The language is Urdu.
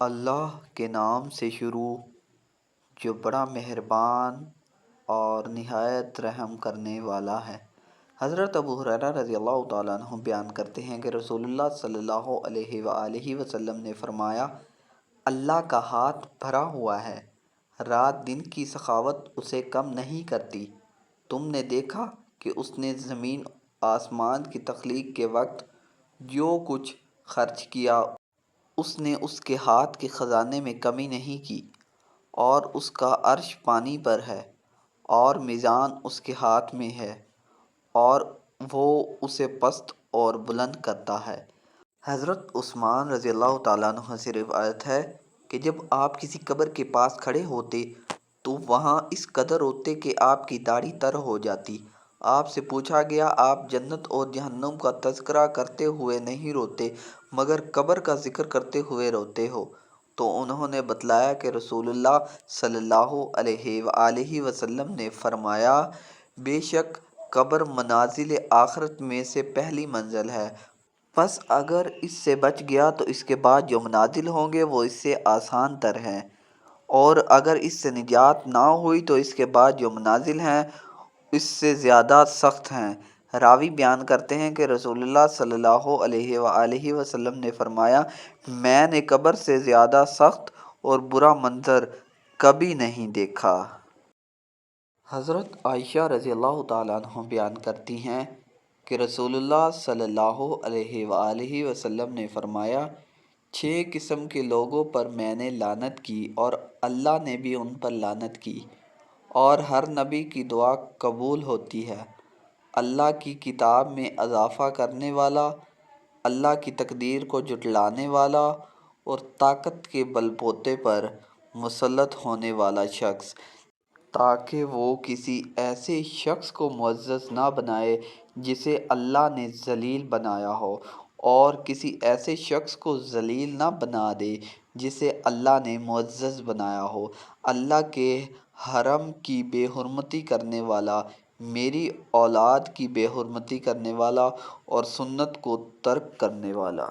اللہ کے نام سے شروع جو بڑا مہربان اور نہایت رحم کرنے والا ہے۔ حضرت ابو ہریرہ رضی اللہ تعالیٰ عنہ بیان کرتے ہیں کہ رسول اللہ صلی اللہ علیہ وآلہ وسلم نے فرمایا، اللہ کا ہاتھ بھرا ہوا ہے، رات دن کی سخاوت اسے کم نہیں کرتی۔ تم نے دیکھا کہ اس نے زمین آسمان کی تخلیق کے وقت جو کچھ خرچ کیا اس نے اس کے ہاتھ کے خزانے میں کمی نہیں کی، اور اس کا عرش پانی پر ہے، اور میزان اس کے ہاتھ میں ہے، اور وہ اسے پست اور بلند کرتا ہے۔ حضرت عثمان رضی اللہ تعالیٰ عنہ سے روایت ہے کہ جب آپ کسی قبر کے پاس کھڑے ہوتے تو وہاں اس قدر روتے کہ آپ کی داڑھی تر ہو جاتی۔ آپ سے پوچھا گیا، آپ جنت اور جہنم کا تذکرہ کرتے ہوئے نہیں روتے مگر قبر کا ذکر کرتے ہوئے روتے ہو؟ تو انہوں نے بتلایا کہ رسول اللہ صلی اللہ علیہ وآلہ وسلم نے فرمایا، بے شک قبر منازل آخرت میں سے پہلی منزل ہے، پس اگر اس سے بچ گیا تو اس کے بعد جو منازل ہوں گے وہ اس سے آسان تر ہیں، اور اگر اس سے نجات نہ ہوئی تو اس کے بعد جو منازل ہیں اس سے زیادہ سخت ہیں۔ راوی بیان کرتے ہیں کہ رسول اللہ صلی اللہ علیہ وآلہ وسلم نے فرمایا، میں نے قبر سے زیادہ سخت اور برا منظر کبھی نہیں دیکھا۔ حضرت عائشہ رضی اللہ تعالیٰ عنہ بیان کرتی ہیں کہ رسول اللہ صلی اللہ علیہ وآلہ وسلم نے فرمایا، 6 قسم کے لوگوں پر میں نے لعنت کی اور اللہ نے بھی ان پر لعنت کی، اور ہر نبی کی دعا قبول ہوتی ہے۔ اللہ کی کتاب میں اضافہ کرنے والا، اللہ کی تقدیر کو جھٹلانے والا، اور طاقت کے بل بوتے پر مسلط ہونے والا شخص، تاکہ وہ کسی ایسے شخص کو معزز نہ بنائے جسے اللہ نے ذلیل بنایا ہو، اور کسی ایسے شخص کو ذلیل نہ بنا دے جسے اللہ نے معزز بنایا ہو۔ اللہ کے حرم کی بے حرمتی کرنے والا، میری اولاد کی بے حرمتی کرنے والا، اور سنت کو ترک کرنے والا۔